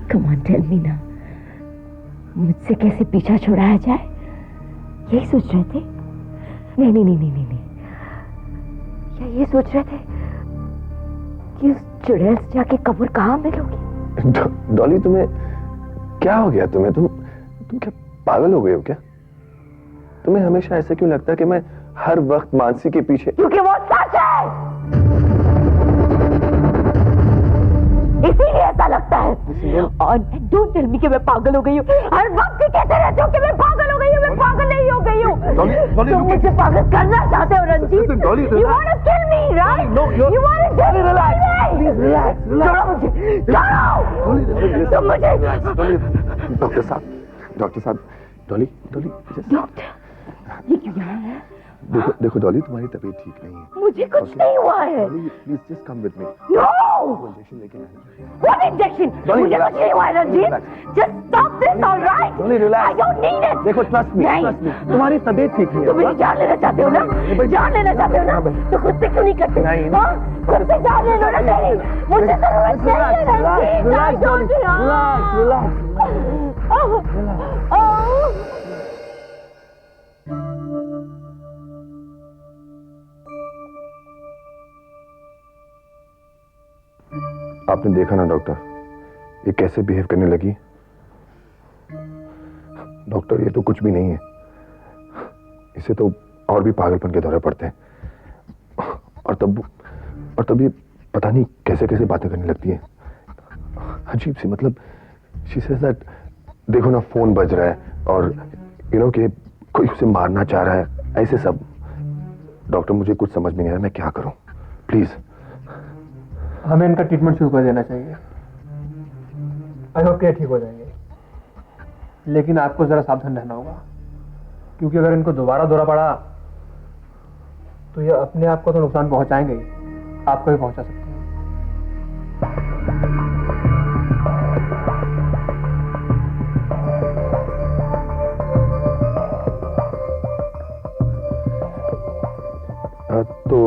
Come on tell me ना, मुझसे कैसे पीछा छुड़ाया जाए यही सोच रहे थे? नहीं नहीं नहीं नहीं नहीं, नहीं। या ये सोच रहे थे कि उस चुड़ैल से जाके कब्र कहाँ मिलोगी? डॉली तुम्हें क्या हो गया? तुम क्या पागल हो गए हो क्या? तुम्हें हमेशा ऐसा क्यों लगता है कि मैं हर वक्त मानसी के पीछे? क्योंकि वो सच है, इसीलिए ऐसा लगता है। और डोंट टेल मी कि मैं पागल हो गई हूँ। हर वक्त कहते रहते हो कि मैं पागल हो गई हूँ, मैं पागल नहीं हो गई हूँ। तुम मुझे पागल करना चाहते हो Ranjit. You want to kill me, right? You want to kill me? Relax, please relax. छोड़ो मुझे, छोड़ो। तुम मुझे। डॉक्टर साहब, डॉली, डॉक्टर, ये क्यों यहाँ है? देखो डॉली, तुम्हारी तबीयत ठीक नहीं है। मुझे कुछ नहीं हुआ है। Dolly, please just come with me. No. Injection लेके आए। What injection? मुझे कुछ नहीं हुआ है Ranjit. Just stop this, all right? Dolly relax. I don't need it. देखो ट्रस्ट मी, तुम्हारी तबीयत ठीक नहीं है। तुम मेरी जान लेना चाहते हो ना? जान लेना चाहते हो ना? तो खुद से क्यों नहीं करते? नहीं। हाँ? खुद से जान ले लो ना मेरी। मुझे जरूरत नहीं है रंजीत। I don't need आपने देखा ना डॉक्टर, ये कैसे बिहेव करने लगी। डॉक्टर ये तो कुछ भी नहीं है, इसे तो और भी पागलपन के दौरे पड़ते हैं। और तब ये पता नहीं कैसे कैसे बातें करने लगती है, अजीब सी। मतलब शी सेज दैट देखो ना फोन बज रहा है और यू नो कि कोई उसे मारना चाह रहा है, ऐसे सब। डॉक्टर मुझे कुछ समझ में नहीं आ रहा, मैं क्या करूं? प्लीज हमें इनका ट्रीटमेंट शुरू कर देना चाहिए। आई होप कि ठीक हो जाएंगे, लेकिन आपको जरा सावधान रहना होगा, क्योंकि अगर इनको दोबारा दौरा पड़ा तो ये अपने आप को तो नुकसान पहुंचाएंगे ही, आपको भी पहुंचा सकते हैं। तो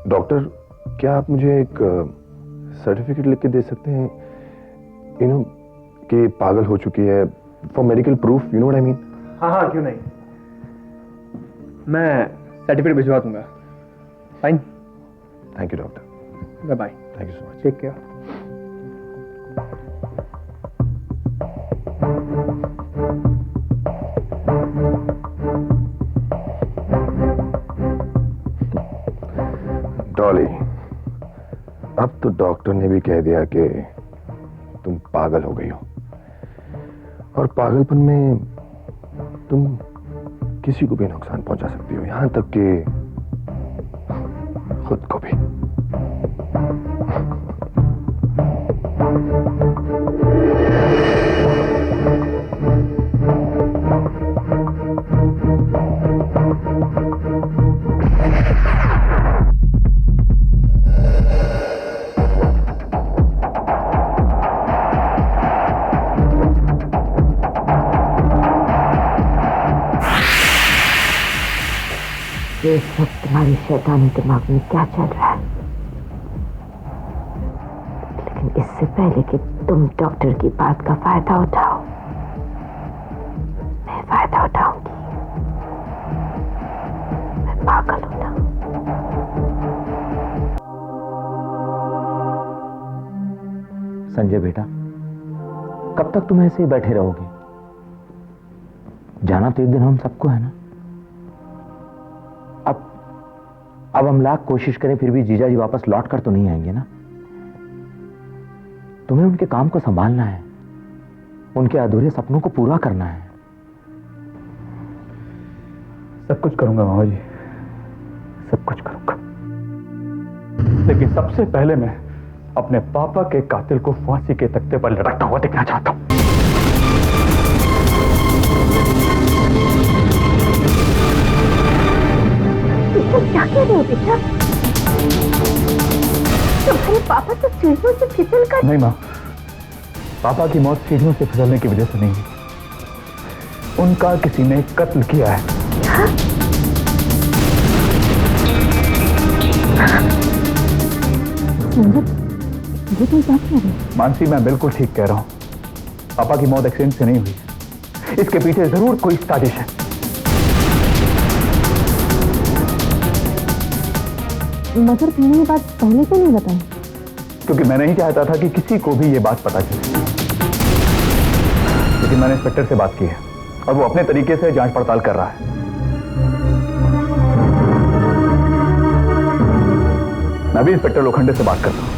डॉक्टर, क्या आप मुझे एक सर्टिफिकेट लिख के दे सकते हैं, यू नो, कि पागल हो चुकी है, for medical proof, you know what I mean? हाँ, क्यों नहीं, मैं सर्टिफिकेट भिजवा दूंगा। Fine. Thank you doctor. Bye bye. Thank you so much. Take care. Dolly, अब तो डॉक्टर ने भी कह दिया कि तुम पागल हो गई हो, और पागलपन में तुम किसी को भी नुकसान पहुंचा सकती हो, यहां तक कि खुद को भी। इस वक्त तुम्हारी शैतानी दिमाग में क्या चल रहा है? लेकिन इससे पहले कि तुम डॉक्टर की बात का फायदा उठाओ, मैं फायदा उठाऊंगी। मैं पागल हूं ना। संजय बेटा, कब तक तुम ऐसे ही बैठे रहोगे? जाना तो एक दिन हम सबको है ना। अब हम लाख कोशिश करें फिर भी जीजा जी वापस लौट कर तो नहीं आएंगे ना। तुम्हें उनके काम को संभालना है, उनके अधूरे सपनों को पूरा करना है। सब कुछ करूंगा मामा जी, सब कुछ करूंगा, लेकिन सबसे पहले मैं अपने पापा के कातिल को फांसी के तख्ते पर लटकता हुआ देखना चाहता हूं। क्या कह रहे हो बेटा? तुम्हारे पापा तो सीढ़ियों से फिसल कर। नहीं मां, पापा की मौत सीढ़ियों से फिसलने की वजह से नहीं है, उनका किसी ने कत्ल किया है। ये तो क्या कह रहे हो? मानसी, मैं बिल्कुल ठीक कह रहा हूं। पापा की मौत एक्सीडेंट से नहीं हुई है, इसके पीछे जरूर कोई साजिश है। मगर तुमने ये बात पहले से नहीं बताई? क्योंकि मैं नहीं चाहता था कि किसी को भी ये बात पता चले। लेकिन मैंने इंस्पेक्टर से बात की है और वो अपने तरीके से जांच पड़ताल कर रहा है। मैं भी इंस्पेक्टर लोखंडे से बात करता हूं।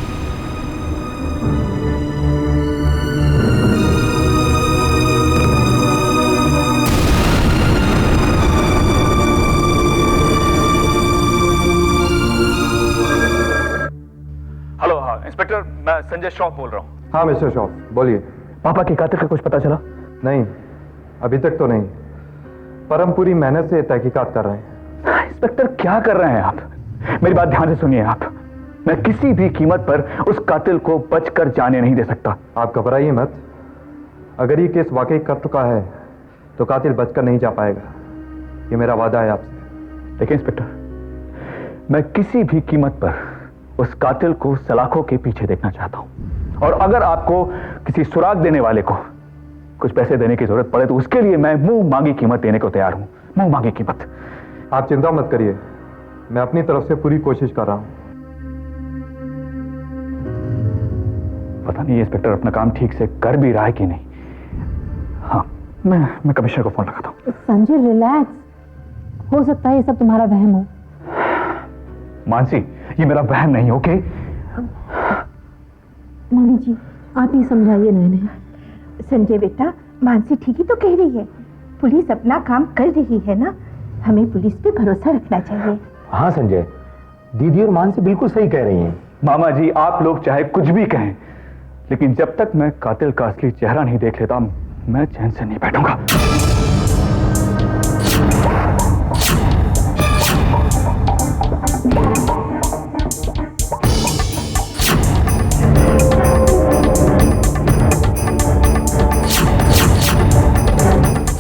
हेलो, हाँ इंस्पेक्टर, मैं संजय श्रॉफ बोल रहा हूँ। हाँ मिस्टर शॉफ, बोलिए। पापा के कातिल का कुछ पता चला? नहीं, अभी तक तो नहीं, पर हम पूरी मेहनत से तहकीकात कर रहे हैं। इंस्पेक्टर, क्या कर रहे हैं आप? मेरी बात ध्यान से सुनिए आप। मैं किसी भी कीमत पर उस कातिल को बचकर जाने नहीं दे सकता। आप घबराइए मत। अगर ये केस वाकई कर चुका है तो कातिल बचकर नहीं जा पाएगा, ये मेरा वादा है आपसे। देखिए इंस्पेक्टर, मैं किसी भी कीमत पर उस कातिल को सलाखों के पीछे देखना चाहता हूं, और अगर आपको किसी सुराग देने वाले को कुछ पैसे देने की जरूरत पड़े तो उसके लिए मैं मुंह मांगी कीमत देने को तैयार हूं। मुंह मांगी कीमत। आप चिंता मत करिए, मैं अपनी तरफ से पूरी कोशिश कर रहा हूं। पता नहीं इंस्पेक्टर अपना काम ठीक से कर भी रहा है कि नहीं। हाँ, मैं कमिश्नर को फोन लगाता हूं। संजय रिलैक्स, हो सकता है ये सब तुम्हारा वहम हो। मानसी, ये मेरा वहम नहीं, ओके? मम्मी जी, आप ही समझाइए नैने। संजय बेटा, मानसी ठीक ही तो कह रही है, पुलिस अपना काम कर रही है ना, हमें पुलिस पे भरोसा रखना चाहिए। हाँ संजय, दीदी और मानसी बिल्कुल सही कह रही हैं। मामा जी, आप लोग चाहे कुछ भी कहें, लेकिन जब तक मैं कातिल का असली चेहरा नहीं देख लेता मैं चैन से नहीं बैठूंगा।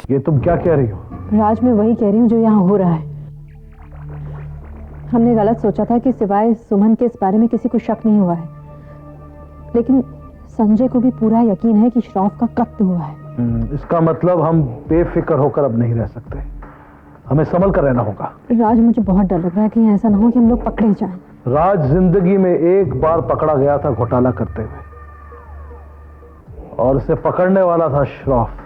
ये तुम क्या कह रही हो? राज, मैं वही कह रही हूँ जो यहाँ हो रहा है। हमने गलत सोचा था कि सिवाय सुमन के इस बारे में किसी को शक नहीं हुआ है, लेकिन संजय को भी पूरा यकीन है कि श्रॉफ का कत्ल हुआ है। इसका मतलब हम बेफिक्र होकर अब नहीं रह सकते, हमें संभल कर रहना होगा। राज, मुझे बहुत डर लग रहा है कि ऐसा ना हो कि हम लोग पकड़े जाएं। राज जिंदगी में एक बार पकड़ा गया था घोटाला करते हुए, और उसे पकड़ने वाला था श्रॉफ।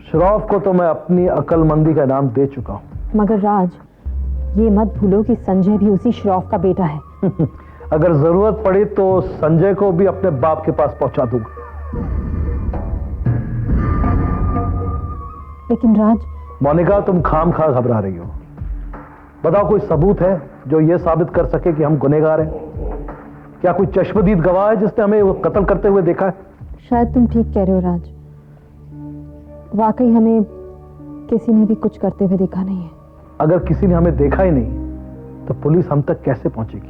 श्रॉफ को तो मैं अपनी अक्लमंदी का इनाम दे चुका हूं। मगर राज, ये मत भूलो कि संजय भी उसी श्रॉफ का बेटा है। अगर जरूरत पड़ी तो संजय को भी अपने बाप के पास पहुंचा दूंगा। लेकिन राज। मोनिका, तुम खाम खा घबरा रही हो। बताओ, कोई सबूत है जो यह साबित कर सके कि हम गुनहगार हैं? क्या कोई चश्मदीद गवाह है जिसने हमें वो कत्ल करते हुए देखा है? शायद तुम ठीक कह रहे हो राज, वाकई हमें किसी ने भी कुछ करते हुए देखा नहीं है। अगर किसी ने हमें देखा ही नहीं तो पुलिस हम तक कैसे पहुंचेगी?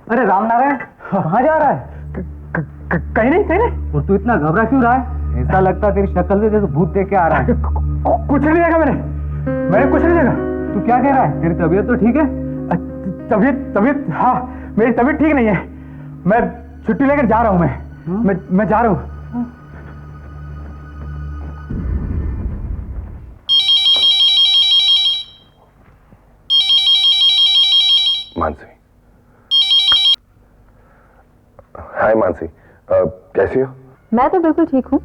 अरे रामनारायण, कहाँ जा रहा है? कहीं नहीं। और तू इतना घबरा क्यों रहा है? ऐसा लगता है तेरी शक्ल से जैसे भूत देख के आ रहा है। कुछ नहीं देखा मैंने कुछ नहीं देखा। तू क्या कह रहा है? तेरी तबीयत तो ठीक है? तबीयत हाँ, मेरी तबीयत ठीक नहीं है। मैं छुट्टी लेकर जा रहा हूँ। मैं जा रहा हूँ। मानसी। हाय मानसी, कैसी हो? मैं तो बिल्कुल ठीक हूँ,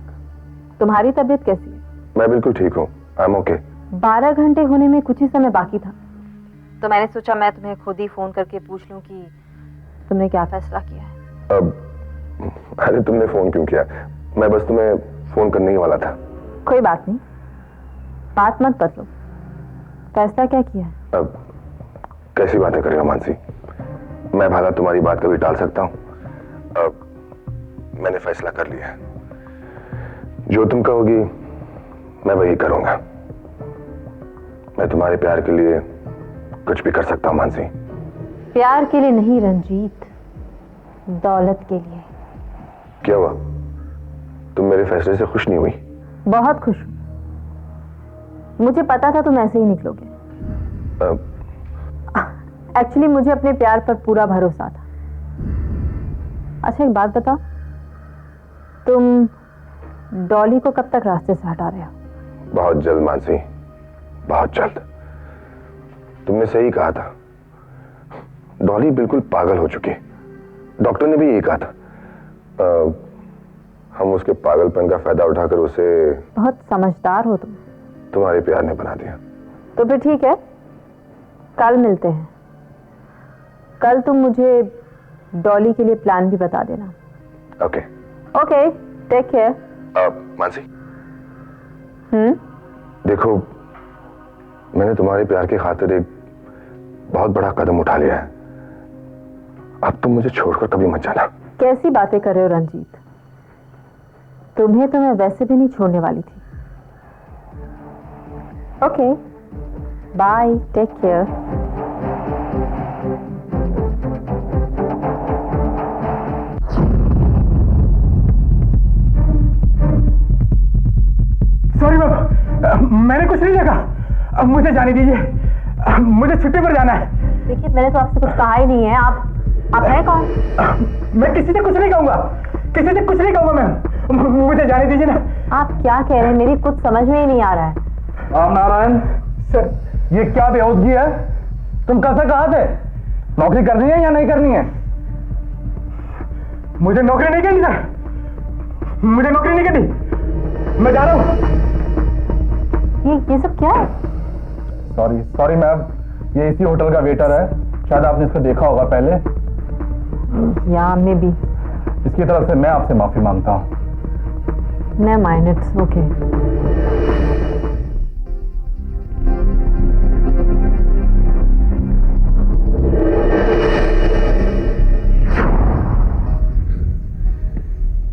तुम्हारी तबीयत कैसी है? मैं बिल्कुल ठीक हूँ, आई एम ओके। 12 घंटे होने में कुछ ही समय बाकी था, तो मैंने सोचा मैं तुम्हें खुद ही फोन करके पूछ लूं कि तुमने क्या फैसला किया है। अरे तुमने फोन क्यों किया? मैं बस तुम्हें फोन करने ही वाला था। कोई बात नहीं, बात मत बदलो। फैसला क्या किया है? अब कैसी बातें करेगा मानसी, मैं भला तुम्हारी बात कभी टाल सकता हूं? अब मैंने फैसला कर लिया है, जो तुम कहोगी मैं वही करूंगा। मैं तुम्हारे प्यार के लिए कुछ भी कर सकता हूं मानसी। प्यार के लिए नहीं रंजीत, दौलत के लिए। क्या हुआ, तुम मेरे फैसले से खुश नहीं हुई? बहुत खुश हूं, मुझे पता था तुम ऐसे ही निकलोगे। एक्चुअली मुझे अपने प्यार पर पूरा भरोसा था। अच्छा एक बात बताओ, तुम डॉली को कब तक रास्ते से हटा रहे हो? बहुत जल्द मानसी, बहुत जल्द। तुमने सही कहा था, डॉली बिल्कुल पागल हो चुकी है। डॉक्टर ने भी यही कहा था। हम उसके पागलपन का फायदा उठाकर उसे। बहुत समझदार हो तुम। तुम्हारे प्यार ने बना दिया। तो फिर ठीक है, कल मिलते हैं। कल तुम मुझे डॉली के लिए प्लान भी बता देना। Okay okay, take care. Mansi, देखो, मैंने तुम्हारे प्यार की खातिर एक बहुत बड़ा कदम उठा लिया है। अब तुम मुझे छोड़कर कभी मत जाना। कैसी बातें कर रहे हो रंजीत, तुम्हें तो मैं वैसे भी नहीं छोड़ने वाली थी। Okay, bye, take care. Sorry ma'am, मैंने कुछ नहीं देखा। अब मुझे जाने दीजिए, मुझे छुट्टी पर जाना है। देखिए, मैंने तो आपसे कुछ कहा ही नहीं है। आप हैं कौन? मैं किसी से कुछ नहीं कहूंगा, किसी से कुछ नहीं कहूंगा मैम, मुझे जाने दीजिए ना। आप क्या कह रहे हैं, मेरी कुछ समझ में ही नहीं आ रहा है। राम नारायण सर, ये क्या बेहोदगी है? तुम कैसे कहा थे? नौकरी करनी है या नहीं करनी है? मुझे नौकरी नहीं करनी सर, मुझे नौकरी नहीं करनी, मैं जा रहा हूं। ये सब क्या है? सॉरी मैम, ये इसी होटल का वेटर है, शायद आपने इसको देखा होगा पहले। या मे बी। इसकी तरफ से मैं आपसे माफी मांगता हूं। Never mind, it's okay.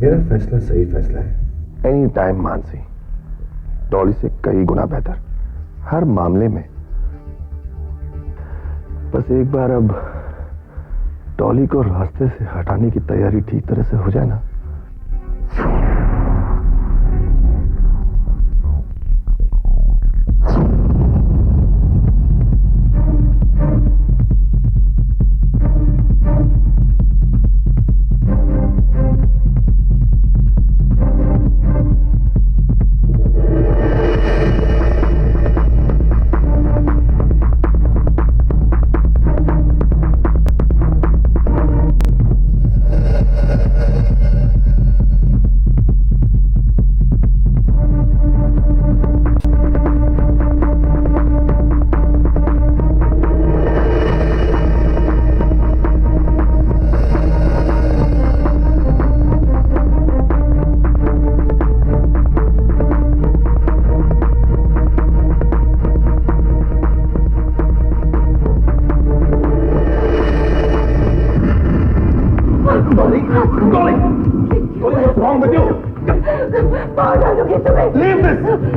मेरा फैसला सही फैसला है। एनी टाइम मानसी, डॉली से कई गुना बेहतर हर मामले में। बस एक बार अब डॉली को रास्ते से हटाने की तैयारी ठीक तरह से हो जाए ना।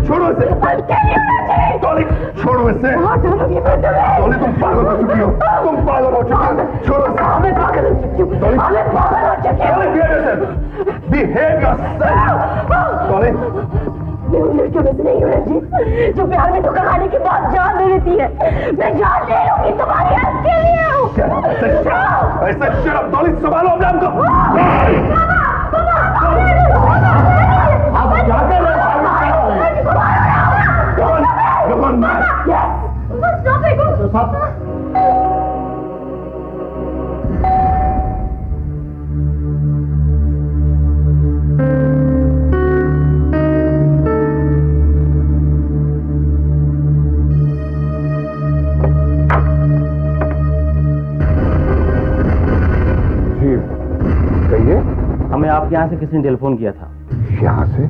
छोड़ो इसे। छोड़ो इसे। डॉली, तुम पागल हो चुकी हो, तुम पागल हो चुकी हो। छोड़ो इसे। मैं पागल हो चुकी हूँ, मैं पागल हो चुकी हूँ। Behave yourself. डॉली, मैं उन लड़कियों में से नहीं हूँ रंजीत, जो प्यार में धोखा खाने के बाद जान दे देती है। मैं जान ले लूंगी तुम्हारी हक के लिए हूँ। ऐसा शराब, डॉली संभालो अपने आप को। आप क्या कर रहे हैं? Come on, man. Stop it. जी, कहिए। हमें आपके यहाँ से किसी ने टेलीफोन किया था। यहाँ से?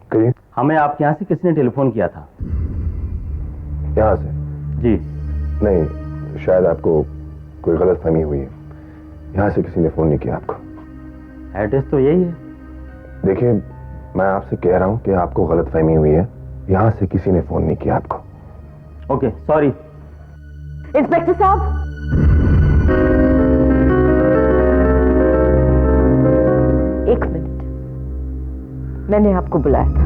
कहिए। हमें आपके यहाँ से किसी ने टेलीफोन किया था। यहाँ से? जी। नहीं, शायद आपको कोई गलतफहमी हुई है। यहाँ से किसी ने फोन नहीं किया आपको। एड्रेस तो यही है। देखिए, मैं आपसे कह रहा हूँ कि आपको गलतफहमी हुई है। यहाँ से किसी ने फोन नहीं किया आपको। Okay, sorry. इंस्पेक्टर साहब, एक मिनट, मैंने आपको बुलाया था।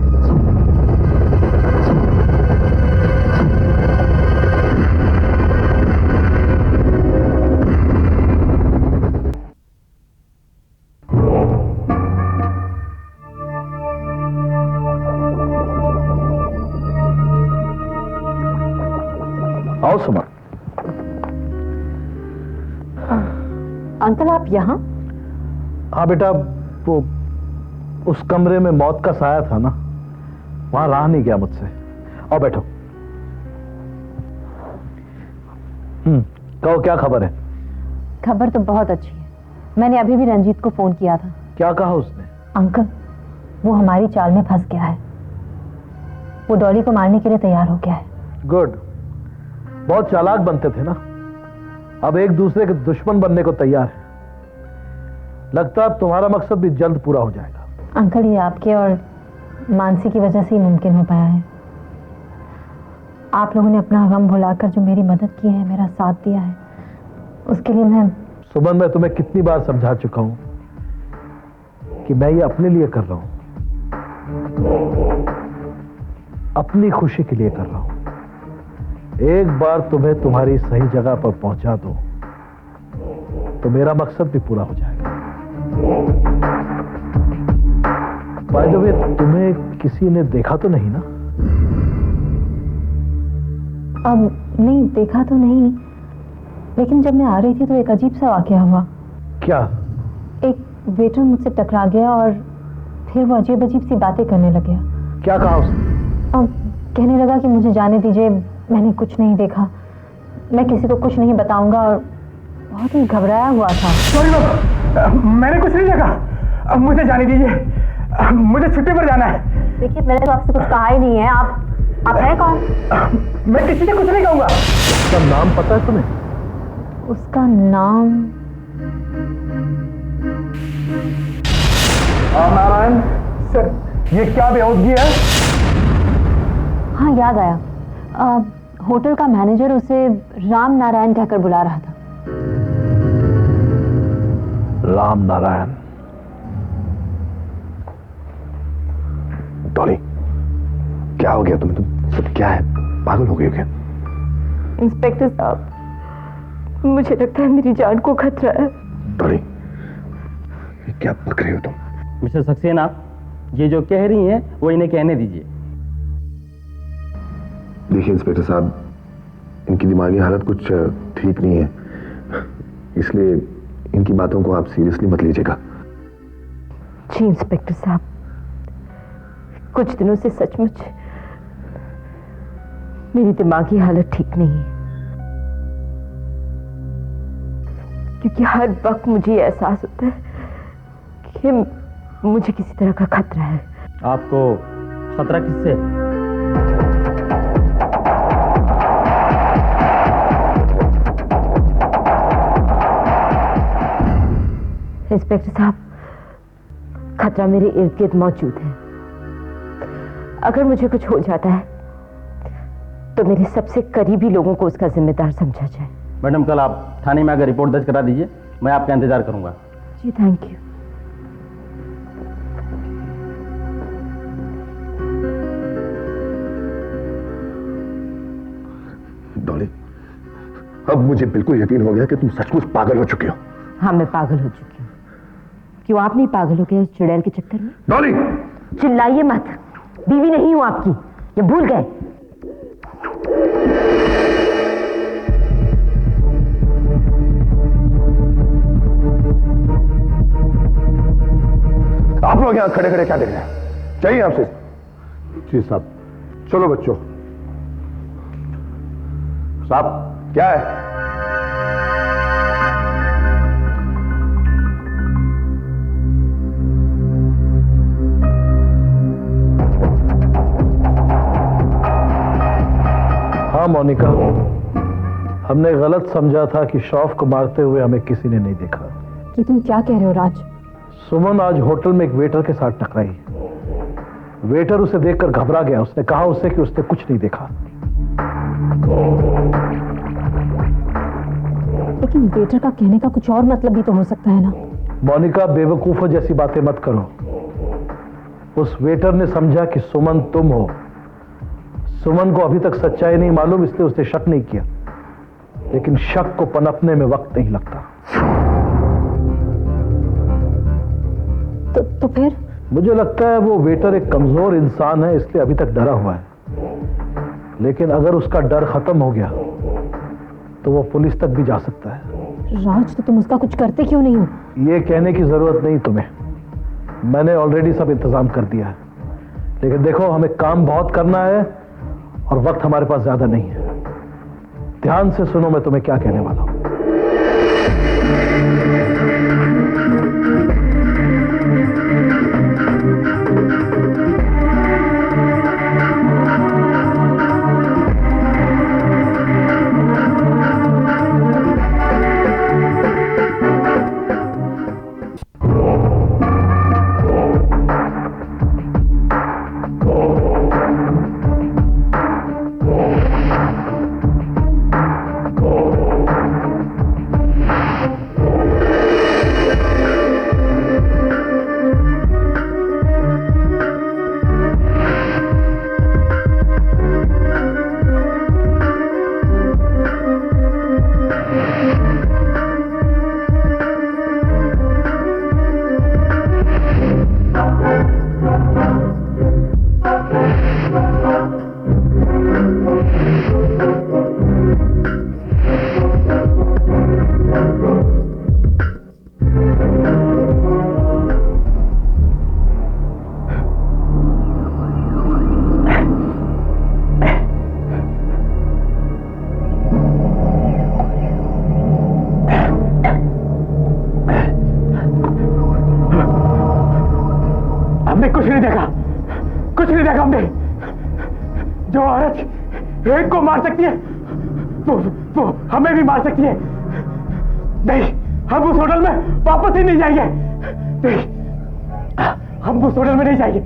आओ सुमन। अंकल, आप यहाँ? हाँ बेटा, वो उस कमरे में मौत का साया था ना, वहां रहा नहीं गया मुझसे। आओ बैठो। कहो, क्या खबर है? खबर तो बहुत अच्छी है। मैंने अभी भी रंजीत को फोन किया था। क्या कहा उसने? अंकल, वो हमारी चाल में फंस गया है। वो डॉली को मारने के लिए तैयार हो गया है। गुड। बहुत चालाक बनते थे ना, अब एक दूसरे के दुश्मन बनने को तैयार है। लगता है अब तुम्हारा मकसद भी जल्द पूरा हो जाएगा। अंकल, ये आपके और मानसी की वजह से ही मुमकिन हो पाया है। आप लोगों ने अपना गम भुलाकर जो मेरी मदद की है, मेरा साथ दिया है, उसके लिए मैं... सुमन, मैं तुम्हें कितनी बार समझा चुका हूं कि मैं ये अपने लिए कर रहा हूं, अपनी खुशी के लिए कर रहा हूं। एक बार तुम्हें तुम्हारी सही जगह पर पहुंचा दो तो मेरा मकसद भी पूरा हो जाएगा। बाय द वे, तुम्हें किसी ने देखा तो नहीं ना? अब नहीं, देखा तो नहीं, लेकिन जब मैं आ रही थी तो एक अजीब सा वाकया हुआ। क्या? एक वेटर मुझसे टकरा गया और फिर वो अजीब अजीब सी बातें करने लग गया। क्या कहा उसने? अब कहने लगा कि मुझे जाने दीजिए, मैंने कुछ नहीं देखा, मैं किसी को कुछ नहीं बताऊंगा, और बहुत ही घबराया हुआ था। सॉरी बाबा, मैंने कुछ नहीं देखा, मुझे जाने दीजिए, मुझे छुट्टी पर जाना है। देखिए, मैंने तो आपसे कुछ कहा ही नहीं है। आप हैं कौन? मैं किसी से कुछ नहीं कहूंगा। उसका नाम पता है तुम्हें? उसका नाम... नारायण सर, ये क्या बेहूदगी है? हाँ, याद आया। होटल का मैनेजर उसे राम नारायण कहकर बुला रहा था। राम नारायण? डॉली, क्या हो गया तुम्हें? तुम सब क्या है, पागल हो गई हो क्या? इंस्पेक्टर साहब, मुझे लगता है मेरी जान को खतरा है। डॉली, क्या बक रही हो तुम? मिस्टर सक्सेना, ये जो कह रही हैं वो इन्हें कहने दीजिए। देखिए इंस्पेक्टर साहब, इनकी दिमागी हालत कुछ ठीक नहीं है, इसलिए इनकी बातों को आप सीरियसली मत लीजिएगा। जी इंस्पेक्टर साहब, कुछ दिनों से सचमुच मेरी दिमागी हालत ठीक नहीं है, क्योंकि हर वक्त मुझे एहसास होता है कि मुझे किसी तरह का खतरा है। आपको खतरा किससे? इंस्पेक्टर साहब, खतरा मेरे इर्द गिर्द मौजूद है। अगर मुझे कुछ हो जाता है तो मेरे सबसे करीबी लोगों को उसका जिम्मेदार समझा जाए। मैडम, कल आप थाने में आकर रिपोर्ट दर्ज करा दीजिए, मैं आपका इंतजार करूंगा। जी थैंक यू। डॉली, अब मुझे बिल्कुल यकीन हो गया कि तुम सचमुच पागल हो चुके हो। हाँ, मैं पागल हो चुकी हूँ। क्यों, आप नहीं पागल हो गए उस चुड़ैल के चक्कर में? डॉली, चिल्लाइए मत, बीवी नहीं हूं आपकी, ये भूल गए। आप लोग यहां खड़े खड़े क्या देख रहे हैं? चाहिए आपसे? जी साहब। चलो बच्चों, साहब क्या है? हाँ मोनिका, हमने गलत समझा था कि शौफ को मारते हुए हमें किसी ने नहीं देखा। ये तुम क्या कह रहे हो राज? सुमन आज होटल में एक वेटर के साथ टकराई। वेटर उसे देखकर घबरा गया। उसने कहा उससे कि उसने कुछ नहीं देखा। लेकिन वेटर का कहने का कुछ और मतलब भी तो हो सकता है ना। मोनिका, बेवकूफों जैसी बातें मत करो। उस वेटर ने समझा कि सुमन तुम हो। सुमन को अभी तक सच्चाई नहीं मालूम, इसलिए उसने शक नहीं किया। लेकिन शक को पनपने में वक्त नहीं लगता। तो फिर? मुझे लगता है वो वेटर एक कमजोर इंसान है, इसलिए अभी तक डरा हुआ है। लेकिन अगर उसका डर खत्म हो गया तो वो पुलिस तक भी जा सकता है। राज, तो तुम उसका कुछ करते क्यों नहीं हो? ये कहने की जरूरत नहीं तुम्हें। मैंने ऑलरेडी सब इंतजाम कर दिया है। लेकिन देखो, हमें काम बहुत करना है और वक्त हमारे पास ज्यादा नहीं है। ध्यान से सुनो मैं तुम्हें क्या कहने वाला हूं। कुछ नहीं देखा हमने। जो औरत एक को मार सकती है वो हमें भी मार सकती है। नहीं, हम उस होटल में वापस ही नहीं जाएंगे। नहीं, हम उस होटल में नहीं जाएंगे।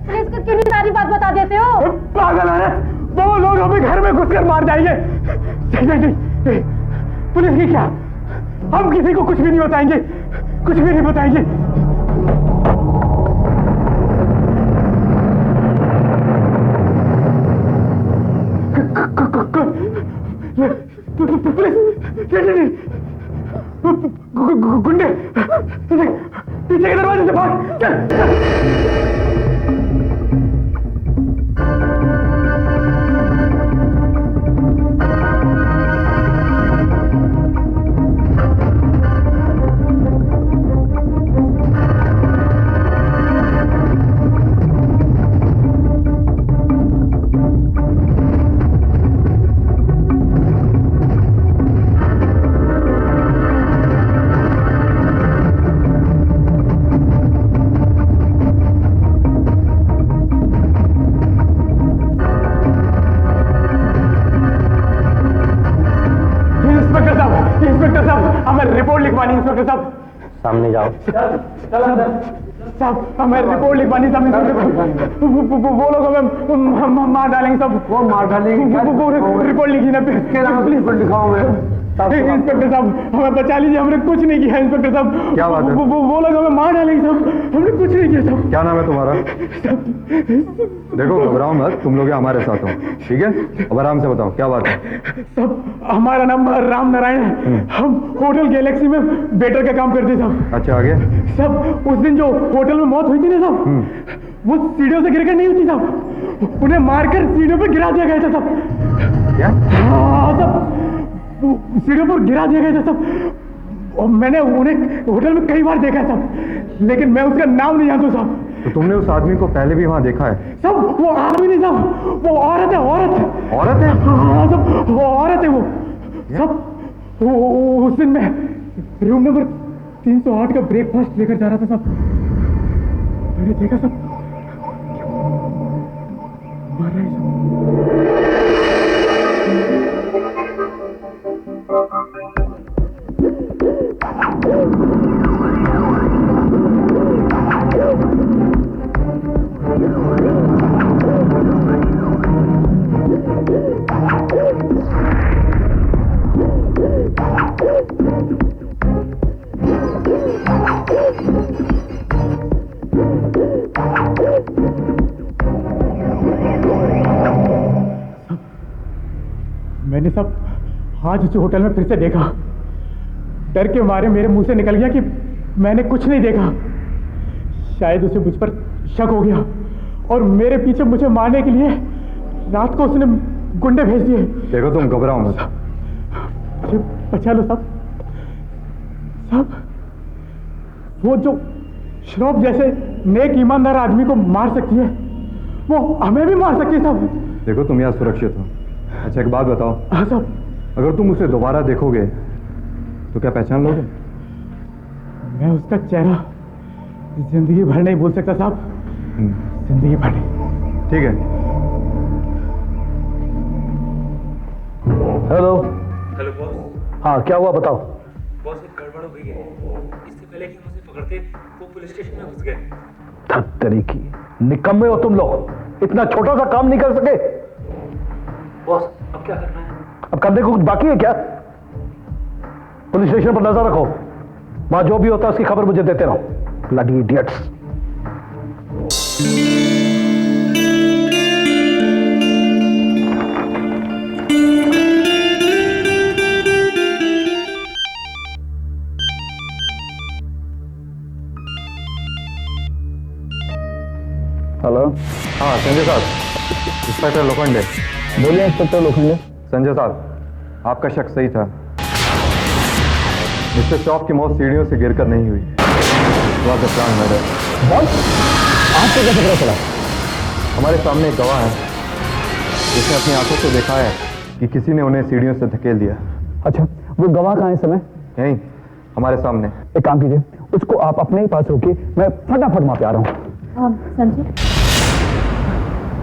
पुलिस को क्यों सारी बात बता देते हो? पागल औरत, वो लोग हमें घर में घुसकर मार जाएंगे। नहीं, पुलिस की क्या, हम किसी को कुछ भी नहीं बताएंगे, कुछ भी नहीं बताएंगे। गुंडे पीछे के दरवाजे से भाग। चल। इंस्पेक्टर साहब, हमें रिपोर्ट लिखवानी। इंस्पेक्टर साहब सामने जाओ। साहब हमें रिपोर्ट लिखवानी। साहब वो लोग हमें मार डालेंगे। सब वो मार डालेंगे। रिपोर्ट लिखी ना प्लीज लिखाओ। इंस्पेक्टर साहब हमें बचा लीजिए, हमने कुछ नहीं किया। इंस्पेक्टर साहब क्या बात है? वो लोग हमें मार डालेंगे। साहब हमने कुछ नहीं किया। साहब क्या नाम है तुम्हारा? देखो घबराओ मत, तुम लोग हमारे साथ हो, ठीक है? अब आराम से बताओ क्या बात है। साहब हमारा नाम राम नारायण है। हम होटल गैलेक्सी में वेटर का काम करते। साहब अच्छा, आगे? साहब उस दिन जो होटल में मौत हुई थी ना साहब, वो सीढ़ियों से गिरकर नहीं हुई थी साहब, उन्हें मारकर सीढ़ियों पर गिरा दिया गया था साहब। क्या? हाँ साहब, सीढ़ियों पर गिरा दिया गया था साहब। और मैंने उन्हें होटल में कई बार देखा साहब, लेकिन मैं उसका नाम नहीं जानता साहब। तो तुमने उस आदमी को पहले भी वहां देखा है? सब वो आदमी नहीं साहब, वो औरत है, औरत। औरत है? हाँ सब वो औरत है। वो सब वो उस दिन मैं रूम नंबर 308 का ब्रेकफास्ट लेकर जा रहा था सब, मैंने देखा सब मर रहे सब। मैंने सब आज उस होटल में फिर से देखा, डर के मारे मेरे मुंह से निकल गया कि मैंने कुछ नहीं देखा। शायद उसे मुझ पर शक हो गया और मेरे पीछे मुझे मारने के लिए रात को उसने गुंडे भेज दिए। देखो तुम घबराओ मत, मुझे बचा लो सब। सब वो जो श्रॉफ जैसे नेक ईमानदार आदमी को मार सकती है, वो हमें भी मार सकती है सब। देखो तुम यहाँ सुरक्षित हो। अच्छा एक बात बताओ, हाँ साहब, अगर तुम उसे दोबारा देखोगे तो क्या पहचान लोगे? मैं उसका चेहरा जिंदगी भर नहीं भूल सकता साहब, जिंदगी भर नहीं। ठीक है। हेलो। Hello boss. हाँ क्या हुआ बताओ। बॉस एक गड़बड़ हो गई है। इससे पहले कि हम उसे पकड़ते वो पुलिस स्टेशन में घुस गए। धत्तरी की निकम्मे हो तुम लोग, इतना छोटा सा काम नहीं कर सके। बॉस अब क्या करना है? अब करने को कुछ बाकी है क्या? पुलिस स्टेशन पर नजर रखो, वहां जो भी होता है उसकी खबर मुझे देते रहो। Bloody idiots. हेलो। हाँ संजय साहब, इंस्पेक्टर लोखंडे। बोलिए इंस्पेक्टर लोखंडे। संजय साहब, आपका शक सही था। मिस्टर श्रॉफ की मौत सीढ़ियों से गिरकर नहीं हुई, प्लान मर्डर। आपको कैसे पता चला? हमारे सामने एक गवाह है जिसने अपनी आंखों से देखा है कि किसी ने उन्हें सीढ़ियों से धकेल दिया। अच्छा, वो गवाह कहाँ है इस समय? यहीं हमारे सामने। एक काम कीजिए, उसको आप अपने ही पास रोकिए, मैं फटाफट वहां पे आ रहा हूँ। संजय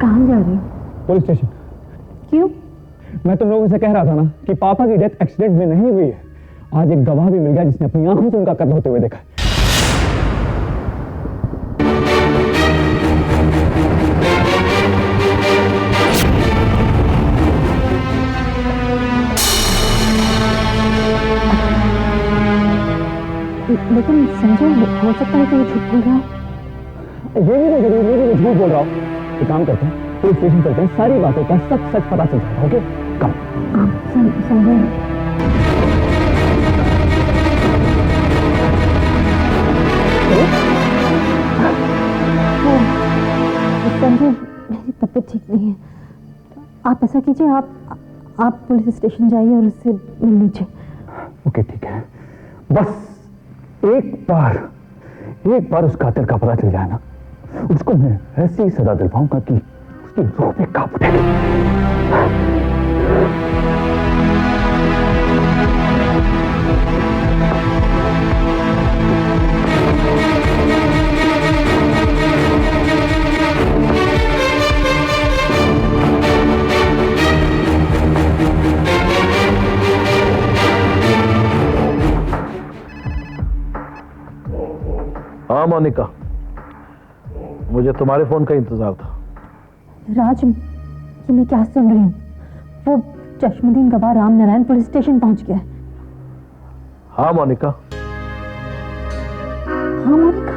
कहाँ जा रही हो? Police station. क्यों? मैं तुम लोगों से कह रहा था ना कि पापा की डेथ एक्सीडेंट में नहीं हुई है। आज एक गवाह भी मिल गया जिसने अपनी आंखों से उनका कत्ल होते हुए देखा। लेकिन संजय हो सकता है कि वो झूठ बोल रहा हो। ये भी नहीं जरूरी है कि झूठ बोल रहा हूँ। एक काम करते हैं, पुलिस स्टेशन चलते हैं, सारी बातों का सच पता चल जाएगा। ओके कम। संजय संजय मेरी तबीयत ठीक नहीं है। आप ऐसा कीजिए, आप पुलिस स्टेशन जाइए और उससे मिल लीजिए। ओके ठीक है, बस एक बार उस कातिल का पता चल जाए ना, उसको मैं ऐसी सजा दिलवाऊंगा कि उसकी रूह पे कांप उठेगी। हाँ मोनिका, मुझे तुम्हारे फोन का इंतजार था। राज, ये मैं क्या सुन रही हूँ? वो चश्मदीन गवाह राम नारायण पुलिस स्टेशन पहुंच गया है। हाँ मोनिका। हाँ मोनिका,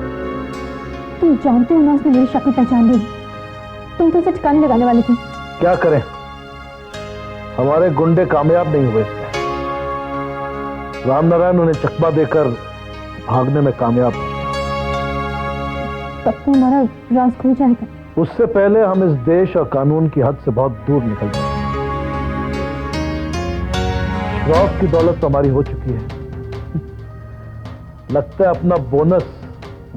तुम जानते हो ना उसने मेरी शक्ल पहचान ली। तुम तो उसे ठिकाने लगाने वाले थे। क्या करें, हमारे गुंडे कामयाब नहीं हुए इसमें। राम नारायण उन्हें चकमा देकर भागने में कामयाब। तब तो हमारा राज खुल जाएगा। उससे पहले हम इस देश और कानून की हद से बहुत दूर निकल जाएंगे। श्रॉफ की दौलत तो हमारी हो चुकी है। लगता है अपना बोनस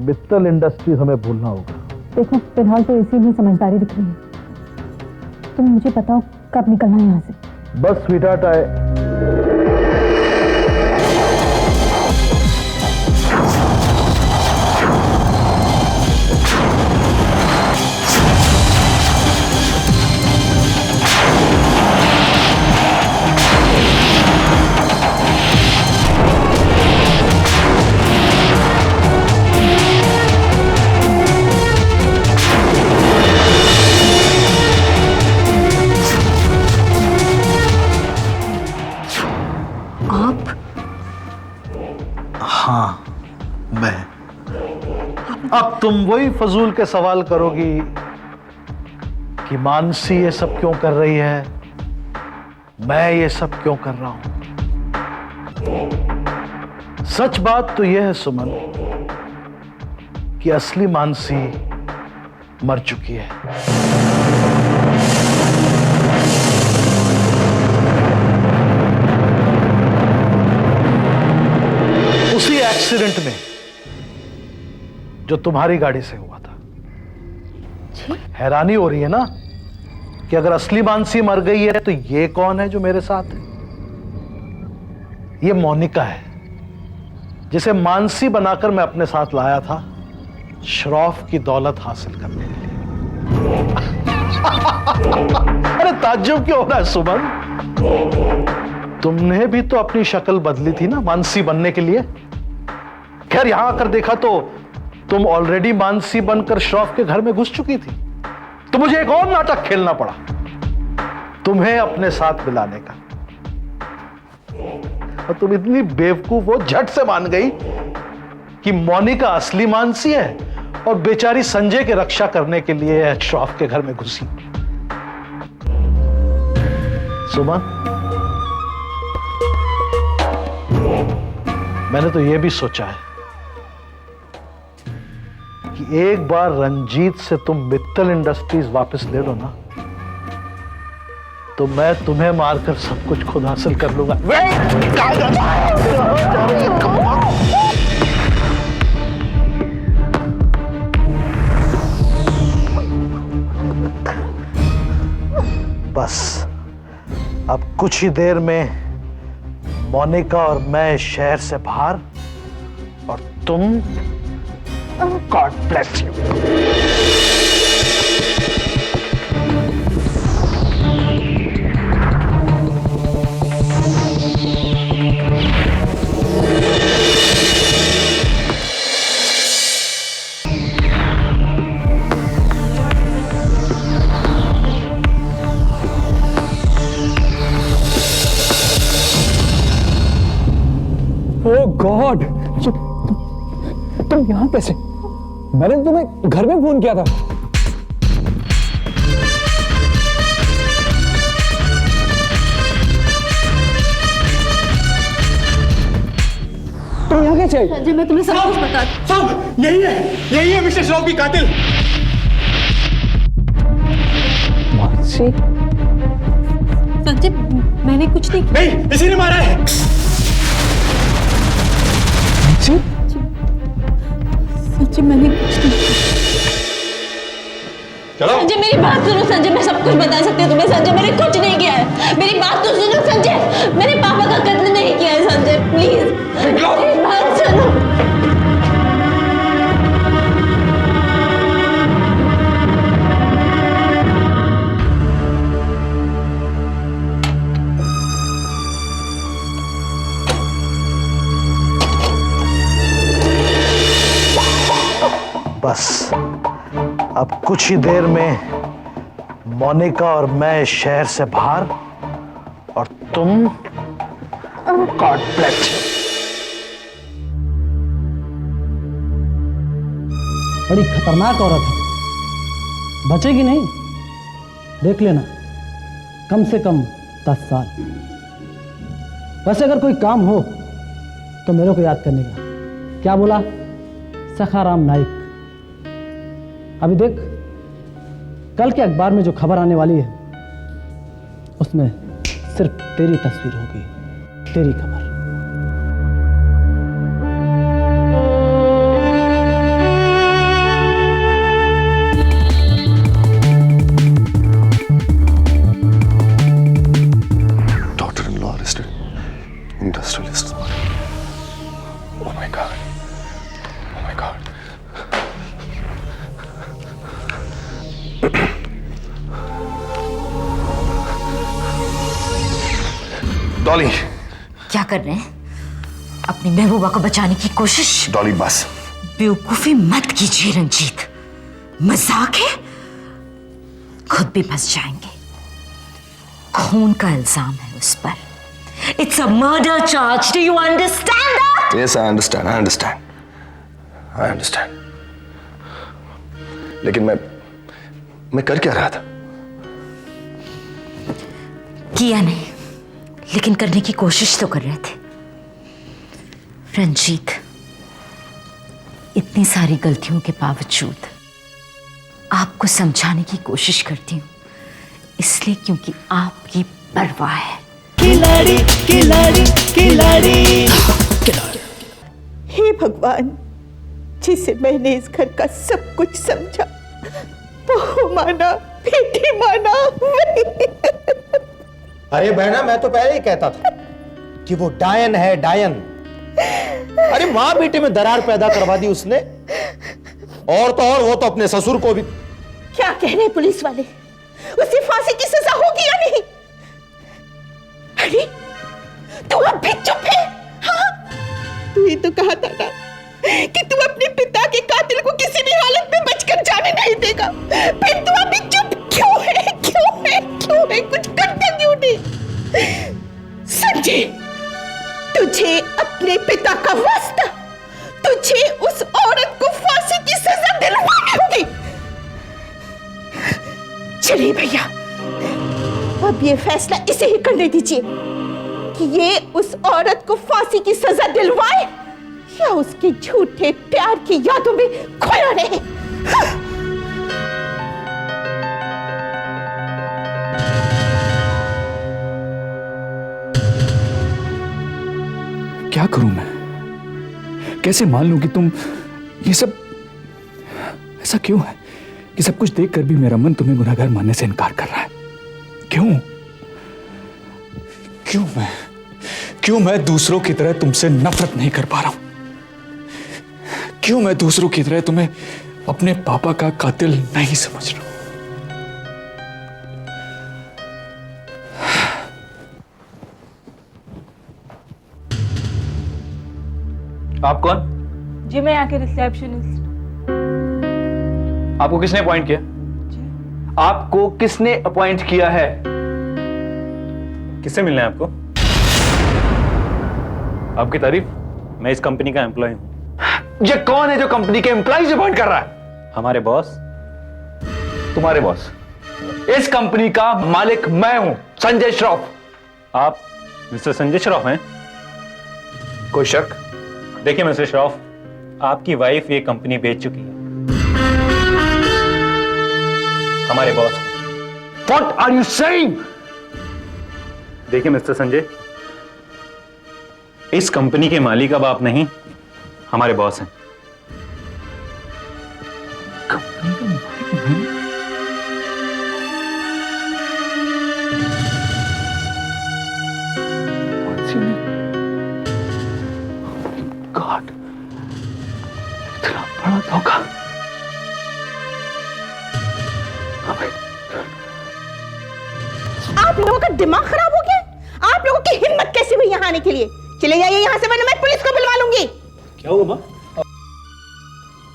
मित्तल इंडस्ट्रीज हमें भूलना होगा। देखो फिलहाल तो इसी में समझदारी दिख रही है। तुम मुझे बताओ कब निकलना है यहाँ से। बस स्वीटहार्ट आए। हाँ मैं। अब तुम वही फजूल के सवाल करोगी कि मानसी ये सब क्यों कर रही है, मैं ये सब क्यों कर रहा हूं। सच बात तो यह है सुमन कि असली मानसी मर चुकी है। उसी एक्सीडेंट में जो तुम्हारी गाड़ी से हुआ था। हैरानी हो रही है ना कि अगर असली मानसी मर गई है तो ये कौन है जो मेरे साथ है? ये मोनिका है जिसे मानसी बनाकर मैं अपने साथ लाया था श्रॉफ की दौलत हासिल करने के लिए। अरे ताज्जुब क्यों हो रहा है सुमन? तुमने भी तो अपनी शक्ल बदली थी ना मानसी बनने के लिए। खैर यहां आकर देखा तो तुम ऑलरेडी मानसी बनकर श्रॉफ के घर में घुस चुकी थी, तो मुझे एक और नाटक खेलना पड़ा तुम्हें अपने साथ मिलाने का। और तुम इतनी बेवकूफ हो, झट से मान गई कि मोनिका असली मानसी है और बेचारी संजय की रक्षा करने के लिए श्रॉफ के घर में घुसी। सुमन, मैंने तो यह भी सोचा है कि एक बार रंजीत से तुम मित्तल इंडस्ट्रीज वापस ले लो ना, तो मैं तुम्हें मारकर सब कुछ खुद हासिल कर लूंगा। बस अब कुछ ही देर में मोनिका और मैं शहर से बाहर, और तुम God bless you. Oh God, तुम यहां कैसे? मैंने तुम्हें घर में फोन किया था। तुम यहाँ कैसे आई? संजय, मैं तुम्हें सब कुछ बता। सब यही है मिस्टर श्रॉफ की कातिल। मानसी? संजय, मैंने कुछ नहीं, इसी ने मारा है। संजय, मैंने कुछ नहीं। चलो संजय, मेरी बात सुनो। संजय, मैं सब कुछ बता सकती हूँ तुम्हें। संजय, मैंने कुछ नहीं किया है। मेरी बात तो सुनो संजय, मैंने पापा का कत्ल नहीं किया है। संजय प्लीज, मेरी बात सुनो। बस अब कुछ ही देर में मोनिका और मैं शहर से बाहर, और तुम गॉड ब्लेस यू। बड़ी खतरनाक औरत है, बचेगी नहीं। देख लेना, कम से कम 10 साल। वैसे अगर कोई काम हो तो मेरे को याद करने का। क्या बोला? सखाराम नाइक। अभी देख, कल के अखबार में जो खबर आने वाली है उसमें सिर्फ तेरी तस्वीर होगी, तेरी खबर। डॉली, क्या कर रहे हैं? अपनी महबूबा को बचाने की कोशिश? डॉली बस। बेवकूफी मत कीजिए रंजीत, मजाक है। खुद भी फंस जाएंगे। खून का इल्जाम है उस पर। It's a murder charge. Do you understand that? Yes, I understand, I understand, I understand. लेकिन मैं कर क्या रहा था? किया नहीं, लेकिन करने की कोशिश तो कर रहे थे। रंजीत, इतनी सारी गलतियों के बावजूद आपको समझाने की कोशिश करती हूं, इसलिए क्योंकि आपकी परवाह है। खिलाड़ी खिलाड़ी खिलाड़ी। हे भगवान, जिसे मैंने इस घर का सब कुछ समझा, बहू माना, बेटी माना। अरे बहना, मैं तो पहले ही कहता था कि वो डायन है, डायन। अरे मां बेटे में दरार पैदा करवा दी उसने। और तो और वो तो अपने ससुर को भी। क्या कह रहे पुलिस वाले? उसे फांसी की सजा होगी या नहीं? अरे तू अब भी चुप है? हाँ, तू ही तो कहा था ना कि तू अपने पिता के कातिल को किसी भी हालत में बचकर जाने नहीं देगा। फिर तू अभी चुप क्यों है? क्यों है? क्यों है? कुछ करता क्यों नहीं? संजय, तुझे अपने पिता का वास्ता, तुझे उस औरत को फांसी की सजा दिलवानी होगी। चलिए भैया, अब ये फैसला इसे ही करने दीजिए कि ये उस औरत को फांसी की सजा दिलवाए या उसके झूठे प्यार की यादों में खोया रहे। क्या करूं मैं? कैसे मान लूं कि तुम ये सब ऐसा क्यों है कि सब कुछ देखकर भी मेरा मन तुम्हें गुनहगार मानने से इनकार कर रहा है? क्यों? क्यों मैं दूसरों की तरह तुमसे नफरत नहीं कर पा रहा हूं? क्यों मैं दूसरों की तरह तुम्हें अपने पापा का कातिल नहीं समझ रहा हूं? आप कौन? जी मैं यहाँ के रिसेप्शनिस्ट। आपको किसने अपॉइंट किया? आपको किसने अपॉइंट किया है? किससे मिलना है आपको? आपकी तारीफ? मैं इस कंपनी का एम्प्लॉय हूं। ये कौन है जो कंपनी के एम्प्लॉय अपॉइंट कर रहा है? हमारे बॉस। तुम्हारे बॉस? इस कंपनी का मालिक मैं हूं, संजय श्रॉफ। आप मिस्टर संजय श्रॉफ हैं? कोई शक? देखिए मिस्टर श्रॉफ, आपकी वाइफ ये कंपनी बेच चुकी है हमारे बॉस को। What are you saying? देखिए मिस्टर संजय, इस कंपनी के मालिक अब आप नहीं, हमारे बॉस हैं। कंपनी का मालिक मैं? गॉड, इतना बड़ा धोखा। आप लोगों का दिमाग खराब हो गया? आप लोगों की हिम्मत कैसे हुई यहाँ आने के लिए? चले जाइए यहाँ से, वरना मैं पुलिस को बुलवा लूंगी। क्या हुआ माँ?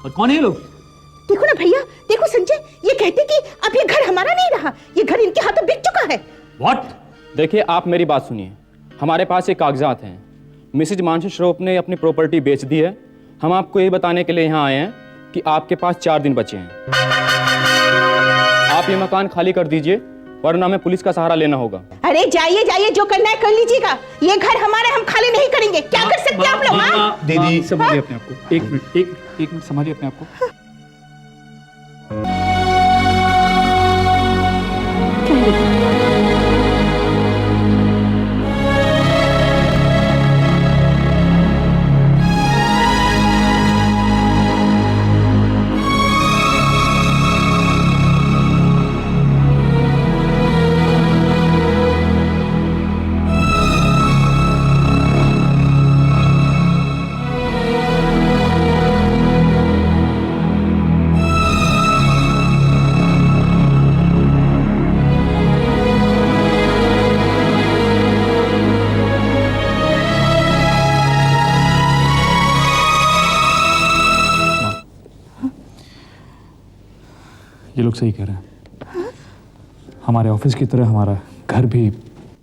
और कौन है ये लोग? देखो ना भैया, देखो संजय, ये कहते कि अब ये घर हमारा नहीं रहा, ये घर इनके हाथों बिक चुका है। What? देखिए, आप मेरी बात सुनिए। हमारे पास ये कागजात हैं। मिसेज मानसी श्रॉफ ने अपनी प्रॉपर्टी बेच दी है। हम आपको ये बताने के लिए यहाँ आए हैं कि आपके पास 4 दिन बचे हैं। आप ये मकान खाली कर दीजिए, वरना हमें पुलिस का सहारा लेना होगा। अरे जाइए जाइए, जो करना है कर लीजिएगा। ये घर हमारा, हम खाली नहीं करेंगे। क्या कर सकते हैं आप लोग? दीदी समझिए अपने आप को। एक मिनट समझिए अपने आप को। ये लोग सही कह रहे हैं। हमारे ऑफिस की तरह हमारा घर भी।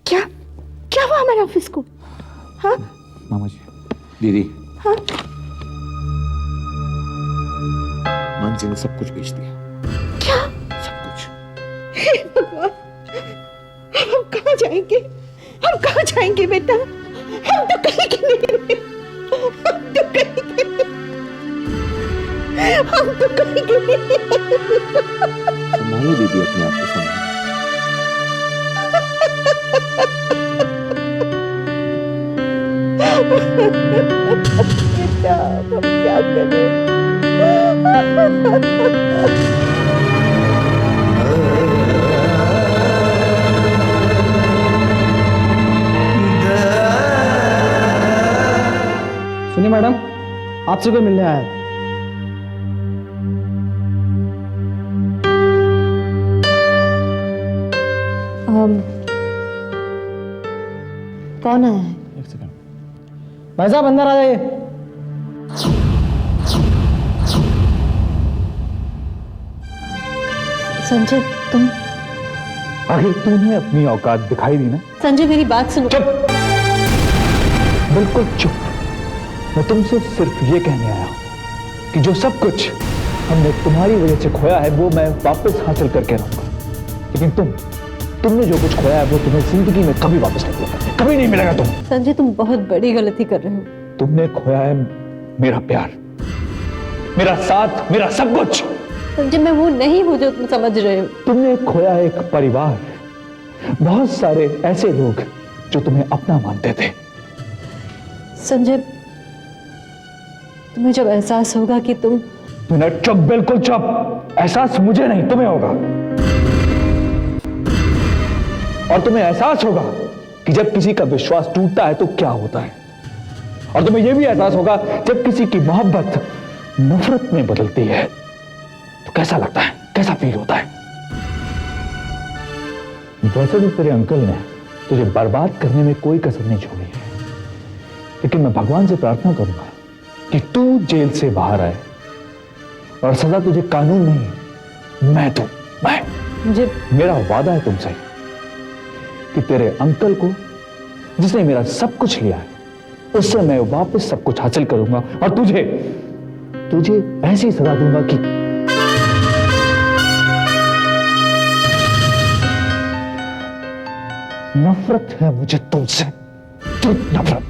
क्या क्या हुआ हमारे ऑफिस को? हाँ मामा जी। दीदी, हाँ मानसी ने सब कुछ बेच दिया। क्या? सब कुछ। हे भगवान, हम कहाँ जाएंगे? हम कहाँ जाएंगे बेटा? हम तो कहीं के नहीं, हम तो कहीं के नहीं, हम तो कहीं के नहीं। संभालो दीदी अपने आप को, संभालो। बेटा हम क्या करें? सुनिए मैडम, आपसे कोई मिलने आया है। कौन आया है? एक सेकंड। भाई साहब अंदर आ जाइए। संजय तुम? आखिर तूने अपनी औकात दिखाई दी ना? संजय मेरी बात सुनो। चुप, बिल्कुल चुप। मैं तुमसे सिर्फ ये कहने आया हूं कि जो सब कुछ हमने तुम्हारी वजह से खोया है वो मैं वापस हासिल करके रहूंगा, लेकिन तुमने जो कुछ खोया है वो तुम्हें जिंदगी में कभी वापस नहीं मिलेगा, कभी नहीं मिलेगा। संजय तुम बहुत बड़ी गलती कर रहे हो। तुमने खोया है मेरा प्यार, मेरा साथ, मेरा सब कुछ। संजय मैं वो नहीं हूं जो तुम समझ रहे हो। तुमने खोया एक परिवार, बहुत सारे ऐसे लोग जो तुम्हें अपना मानते थे। संजय तुम्हें जब एहसास होगा कि तुम चुप, बिल्कुल चुप। एहसास मुझे नहीं तुम्हें होगा, और तुम्हें एहसास होगा कि जब किसी का विश्वास टूटता है तो क्या होता है, और तुम्हें यह भी एहसास होगा जब किसी की मोहब्बत नफरत में बदलती है तो कैसा लगता है, कैसा फील होता है। वैसे तो तेरे अंकल ने तुझे बर्बाद करने में कोई कसर नहीं छोड़ी है, लेकिन मैं भगवान से प्रार्थना करूंगा कि तू जेल से बाहर आए और सजा तुझे कानून नहीं मैं दूं। मैं मेरा वादा है तुमसे कि तेरे अंकल को, जिसने मेरा सब कुछ लिया है, उससे मैं वापस सब कुछ हासिल करूंगा और तुझे ऐसी सजा दूंगा कि नफरत है मुझे तुमसे, नफरत।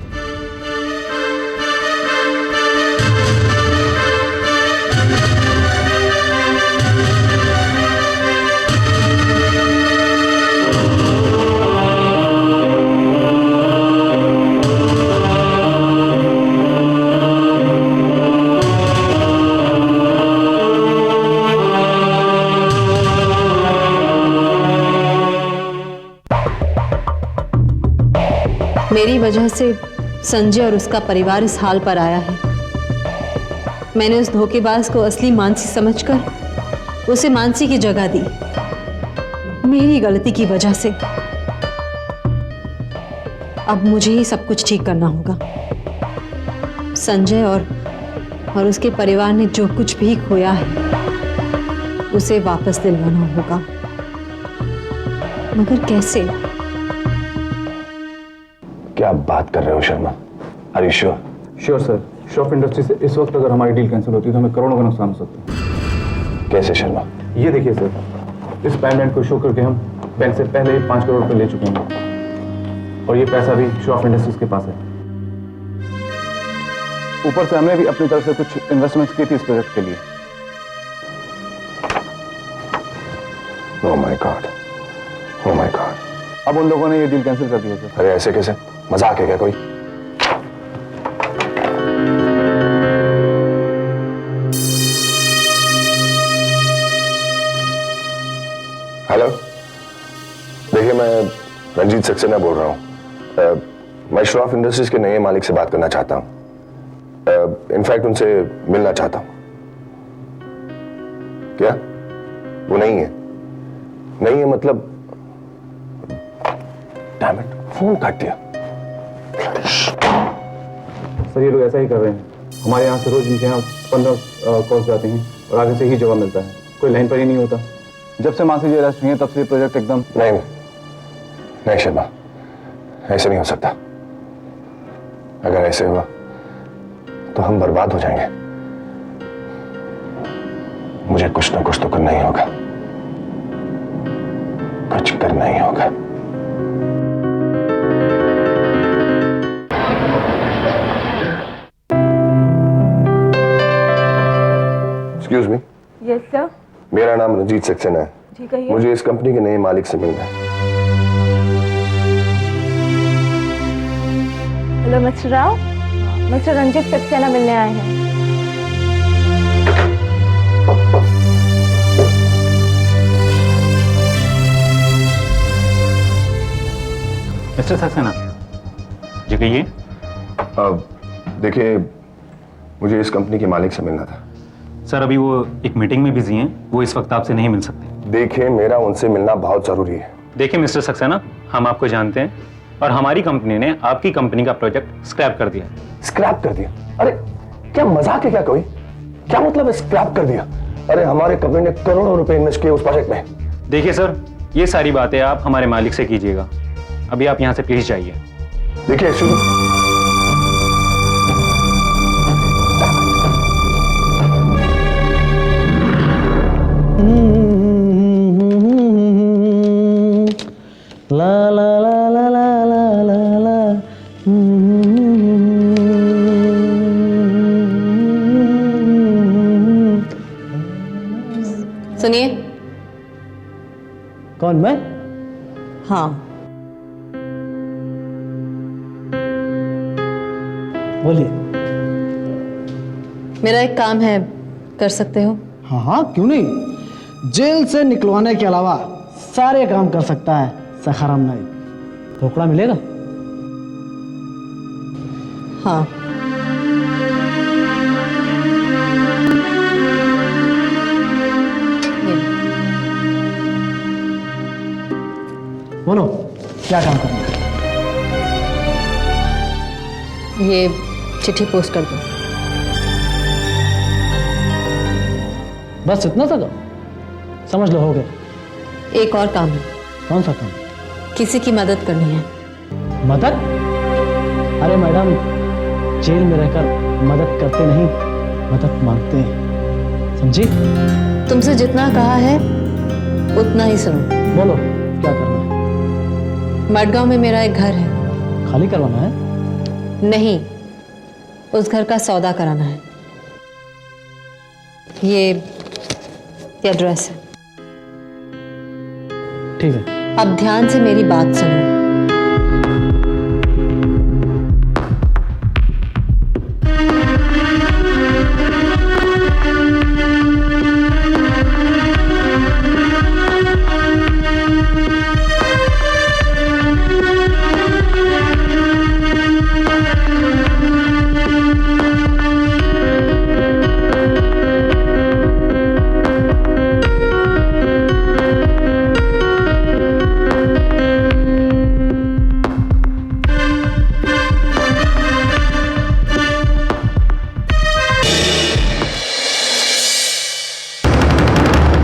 मेरी वजह से संजय और उसका परिवार इस हाल पर आया है। मैंने उस धोखेबाज को असली मानसी समझकर उसे मानसी की जगह दी, मेरी गलती की वजह से। अब मुझे ही सब कुछ ठीक करना होगा। संजय और उसके परिवार ने जो कुछ भी खोया है उसे वापस दिलवाना होगा, मगर कैसे? क्या बात कर रहे हो Sharma? Are you sure? Sure sir. Shroff industry से इस वक्त अगर हमारी डील कैंसिल होती है तो हमें करोड़ों का नुकसान हो सकता है। कैसे शर्मा? ये देखिए सर, इस पेंडेंट को शो करके हम बैंक से पहले ही 5 करोड़ रुपए ले चुके हैं, और ये पैसा भी श्रॉफ इंडस्ट्रीज के पास है। ऊपर से हमने भी अपनी तरफ से कुछ इन्वेस्टमेंट्स की थी इस प्रोजेक्ट के लिए। Oh my God, oh my God. अब उन लोगों ने ये डील कैंसिल कर दी है सर। अरे ऐसे कैसे? मजाक है क्या कोई? हेलो, देखिए मैं रंजीत सक्सेना बोल रहा हूं। मैं श्रॉफ इंडस्ट्रीज के नए मालिक से बात करना चाहता हूं। इनफैक्ट उनसे मिलना चाहता हूं। क्या वो नहीं है? नहीं है मतलब? डैम इट, फोन काट दिया। सर ये लोग ऐसा ही कर रहे हैं। हमारे यहाँ से रोज इनके यहाँ 15 कॉल्स जाते हैं और आगे से ही जवाब मिलता है। कोई लाइन पर ही नहीं होता। जब से मासी जी अरेस्ट हुई हैं तब से प्रोजेक्ट एकदम। नहीं शर्मा, ऐसे नहीं हो सकता। अगर ऐसे हुआ तो हम बर्बाद हो जाएंगे। मुझे कुछ ना कुछ तो करना ही होगा, कुछ करना ही होगा। Excuse me. Yes sir. मेरा नाम रंजीत सक्सेना है। जी कहिए। मुझे इस कंपनी के नए मालिक से मिलना है। Hello mister Rao, mister Ranjit Saxena मिलने आए हैं। मिस्टर सक्सेना जी कहिए। देखिए, मुझे इस कंपनी के मालिक से मिलना था। सर अभी वो एक मीटिंग में बिजी हैं, वो इस वक्त आपसे नहीं मिल सकते। देखिए, मेरा उनसे मिलना बहुत जरूरी है। देखिए मिस्टर सक्सेना, हम आपको जानते हैं और हमारी कंपनी ने आपकी कंपनी का प्रोजेक्ट स्क्रैप कर दिया। स्क्रैप कर दिया? अरे क्या मजाक है क्या कोई? क्या मतलब है स्क्रैप कर दिया? अरे हमारे कंपनी ने करोड़ों रुपए इन्वेस्ट किए उस प्रोजेक्ट में। देखिए सर, ये सारी बातें आप हमारे मालिक से कीजिएगा। अभी आप यहाँ से प्लीज जाइए। देखिए ला ला ला ला ला ला ला ला। सुनिए। कौन, मैं? हाँ। बोलिए। मेरा एक काम है, कर सकते हो? हाँ हाँ, क्यों नहीं। जेल से निकलवाने के अलावा सारे काम कर सकता है सखाराम नाइक। रोकड़ा मिलेगा? हाँ। बोलो, क्या काम करना है? ये चिट्ठी पोस्ट कर दो। बस इतना सा काम? समझ लो, हो गया। एक और काम है। कौन सा काम? किसी की मदद करनी है। मदद? अरे मैडम, जेल में रहकर मदद करते नहीं, मदद मांगते हैं, समझी? तुमसे जितना कहा है उतना ही सुनो। बोलो, क्या करना है? मडगांव में मेरा एक घर है। खाली करवाना है? नहीं, उस घर का सौदा कराना है। ये एड्रेस है। ठीक है। अब ध्यान से मेरी बात सुनो।